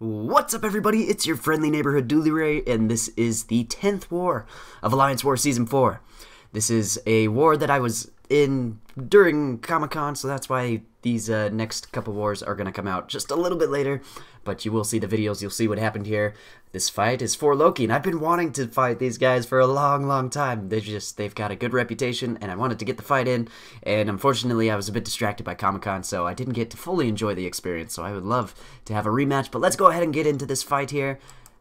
What's up, everybody? It's your friendly neighborhood DoolieRay, and this is the 10th war of Alliance War Season 4. This is a war that I was in during Comic-Con, so that's why these next couple wars are going to come out just a little bit later, but you will see the videos, you'll see what happened here. This fight is for Loki, and I've been wanting to fight these guys for a long time. They've got a good reputation, and I wanted to get the fight in, and unfortunately I was a bit distracted by Comic-Con, so I didn't get to fully enjoy the experience, so I would love to have a rematch, but let's go ahead and get into this fight here,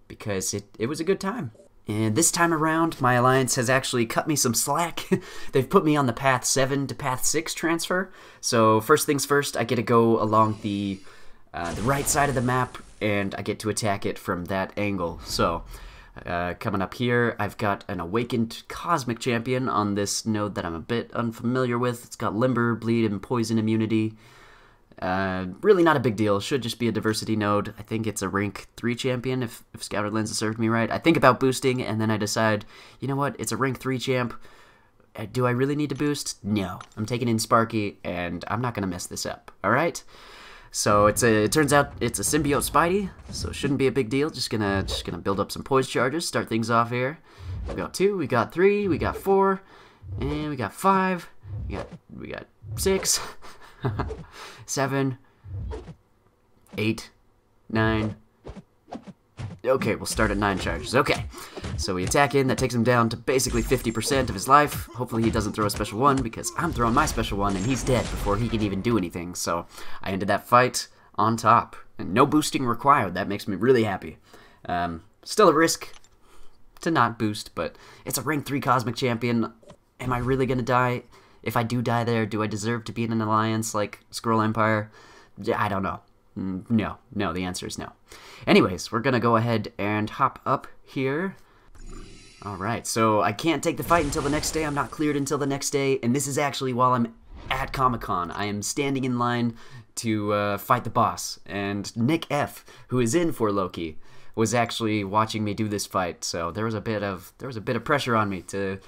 because it was a good time. And this time around, my alliance has actually cut me some slack. They've put me on the Path 7 to Path 6 transfer. So first things first, I get to go along the right side of the map, and I get to attack it from that angle. So coming up here, I've got an Awakened Cosmic Champion on this node that I'm a bit unfamiliar with. It's got Limber, Bleed, and Poison immunity. Really not a big deal. Should just be a diversity node. I think it's a rank 3 champion, if Scouter Lens has served me right. I think about boosting, and then I decide, you know what, it's a rank 3 champ. Do I really need to boost? No. I'm taking in Sparky, and I'm not going to mess this up, alright? So it turns out it's a symbiote Spidey, so it shouldn't be a big deal. Just gonna build up some poise charges, start things off here. We got 2, we got 3, we got 4, and we got 5, we got 6. 7, 8, 9. Okay, we'll start at 9 charges. Okay, so we attack in. That takes him down to basically 50% of his life. Hopefully he doesn't throw a special one, because I'm throwing my special one and he's dead before he can even do anything. So I ended that fight on top, and no boosting required. That makes me really happy. Still a risk to not boost, but it's a rank 3 Cosmic Champion. Am I really gonna die? If I do die there, do I deserve to be in an alliance like Skrull Empire? I don't know. No, the answer is no. Anyways, we're gonna go ahead and hop up here. Alright, so I can't take the fight until the next day. I'm not cleared until the next day, and this is actually while I'm at Comic-Con. I am standing in line to fight the boss, and Nick F., who is in for Loki, was actually watching me do this fight, so there was a bit of pressure on me to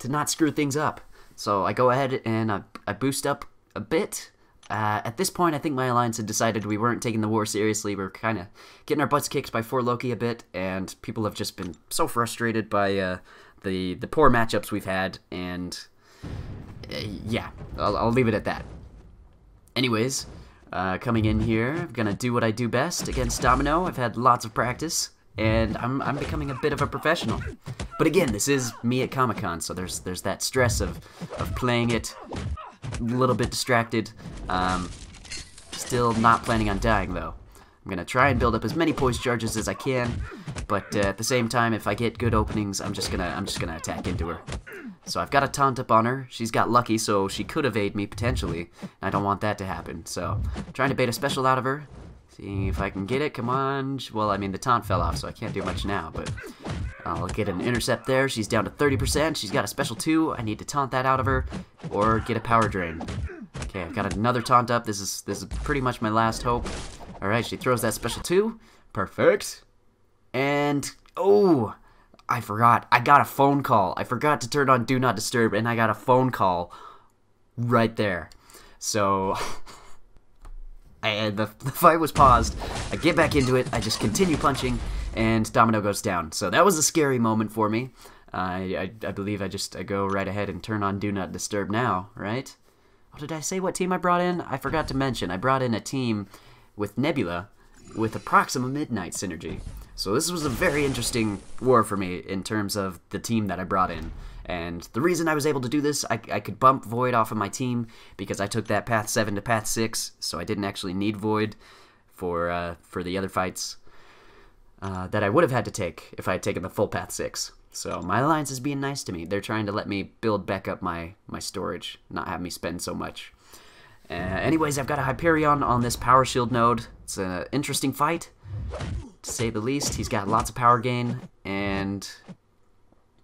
not screw things up. So I go ahead and I boost up a bit. At this point, I think my alliance had decided we weren't taking the war seriously. We were kind of getting our butts kicked by 4 Loki a bit, and people have just been so frustrated by the poor matchups we've had, and yeah, I'll leave it at that. Anyways, coming in here, I'm going to do what I do best against Domino. I've had lots of practice, and I'm becoming a bit of a professional. But again, this is me at Comic-Con, so there's that stress of playing it a little bit distracted. Still not planning on dying, though. I'm gonna try and build up as many poise charges as I can, but at the same time, if I get good openings, I'm just gonna attack into her. So I've got a taunt up on her. She's got lucky, so she could evade me potentially. I don't want that to happen. So trying to bait a special out of her. See if I can get it. Come on. Well, I mean, the taunt fell off, so I can't do much now, but I'll get an intercept there. She's down to 30%. She's got a special 2. I need to taunt that out of her, or get a power drain. Okay, I've got another taunt up. This is pretty much my last hope. Alright, she throws that special 2. Perfect. And, oh, I forgot. I got a phone call. I forgot to turn on Do Not Disturb, and I got a phone call right there. So the fight was paused. I get back into it. I just continue punching, and Domino goes down. So that was a scary moment for me. I believe I go right ahead and turn on Do Not Disturb now, right? Oh, did I say what team I brought in? I forgot to mention. I brought in a team with Nebula with a Proxima Midnight synergy. So this was a very interesting war for me in terms of the team that I brought in. And the reason I was able to do this, I could bump Void off of my team because I took that Path 7 to Path 6, so I didn't actually need Void for the other fights that I would have had to take if I had taken the full Path 6. So my alliance is being nice to me. They're trying to let me build back up my storage, not have me spend so much. Anyways, I've got a Hyperion on this Power Shield node. It's an interesting fight, to say the least. He's got lots of power gain, and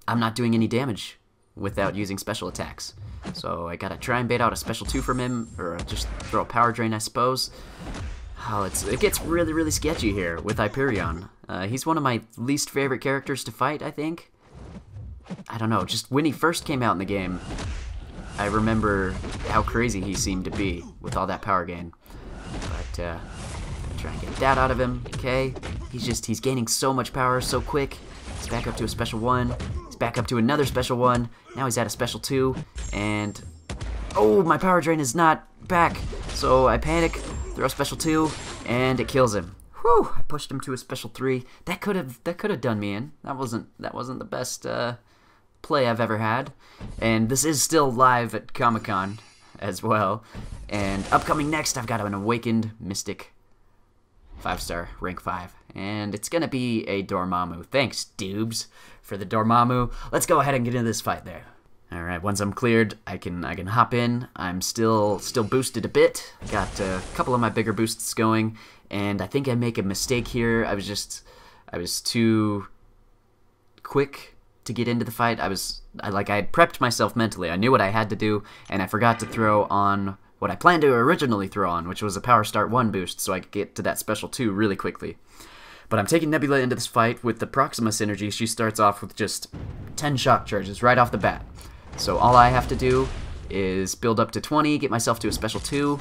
I'm not doing any damage without using special attacks. So I gotta try and bait out a special 2 from him, or just throw a power drain, I suppose. Oh, it gets really sketchy here with Hyperion. He's one of my least favorite characters to fight, I think. I don't know, just when he first came out in the game, I remember how crazy he seemed to be with all that power gain. But try and get that out of him. Okay, He's gaining so much power so quick. He's back up to a special 1. He's back up to another special 1. Now he's at a special 2. And, oh, my power drain is not back. So I panic, throw a special 2, and it kills him. Whew, I pushed him to a special 3. That could have done me in. That wasn't the best play I've ever had. And this is still live at Comic-Con as well. And upcoming next, I've got an Awakened Mystic 5-star, rank 5. And it's gonna be a Dormammu. Thanks, Doobs, for the Dormammu. Let's go ahead and get into this fight there. Alright, once I'm cleared, I can hop in. I'm still boosted a bit. Got a couple of my bigger boosts going, and I think I make a mistake here. I was too quick to get into the fight. I had prepped myself mentally. I knew what I had to do, and I forgot to throw on what I planned to originally throw on, which was a Power Start 1 boost, so I could get to that special 2 really quickly. But I'm taking Nebula into this fight with the Proxima Synergy. She starts off with just 10 shock charges right off the bat. So all I have to do is build up to 20, get myself to a special 2.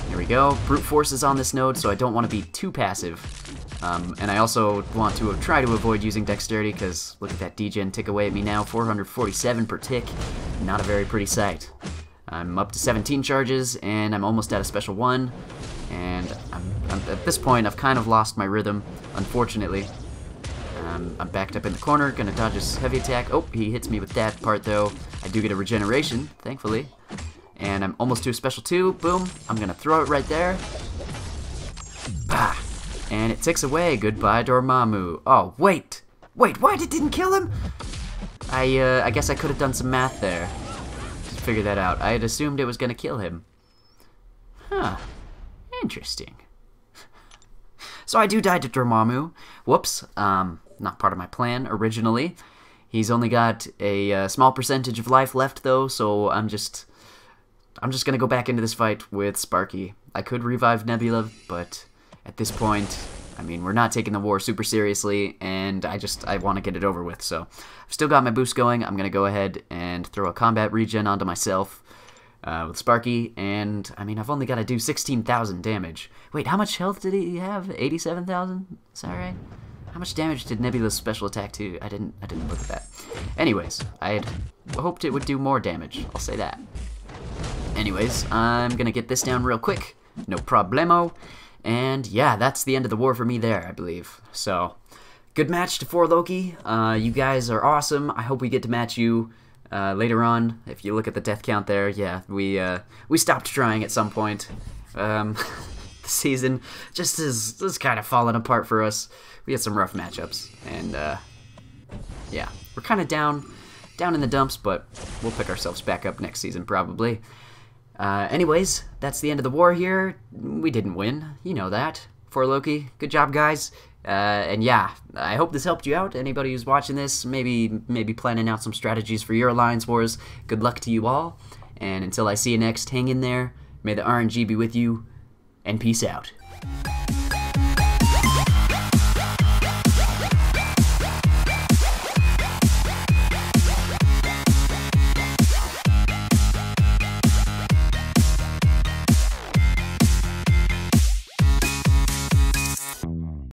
Here we go. Brute Force is on this node, so I don't want to be too passive. And I also want to try to avoid using Dexterity, because look at that degen tick away at me now. 447 per tick. Not a very pretty sight. I'm up to 17 charges, and I'm almost at a special 1. And at this point, I've kind of lost my rhythm, unfortunately. I'm backed up in the corner, gonna dodge his heavy attack. Oh, he hits me with that part, though. I do get a regeneration, thankfully. And I'm almost to a special 2. Boom. I'm gonna throw it right there. Bah! And it ticks away. Goodbye, Dormammu. Oh, wait! Wait, what? It didn't kill him? I guess I could have done some math there to figure that out. I had assumed it was gonna kill him. Huh. Interesting. So I do die to Dormammu. Whoops. Not part of my plan originally. He's only got a small percentage of life left, though, so I'm just gonna go back into this fight with Sparky. I could revive Nebula, but at this point, I mean, we're not taking the war super seriously, and I want to get it over with. So I've still got my boost going. I'm gonna go ahead and throw a combat regen onto myself with Sparky, and I mean, I've only got to do 16,000 damage. Wait, how much health did he have? 87,000? Is that right? How much damage did Nebula's special attack do? I didn't look at that. Anyways, I had hoped it would do more damage. I'll say that. Anyways, I'm gonna get this down real quick. No problemo. And yeah, that's the end of the war for me there, I believe. So, good match to 4 Loki. You guys are awesome. I hope we get to match you later on. If you look at the death count there, yeah, we stopped trying at some point. The season just is kind of falling apart for us. We had some rough matchups, and yeah, we're kind of down in the dumps, but we'll pick ourselves back up next season probably. Anyways, that's the end of the war here. We didn't win, you know that. For Loki, good job, guys. And yeah, I hope this helped you out. Anybody who's watching this, maybe planning out some strategies for your Alliance Wars. Good luck to you all. And until I see you next, hang in there. May the RNG be with you, and peace out.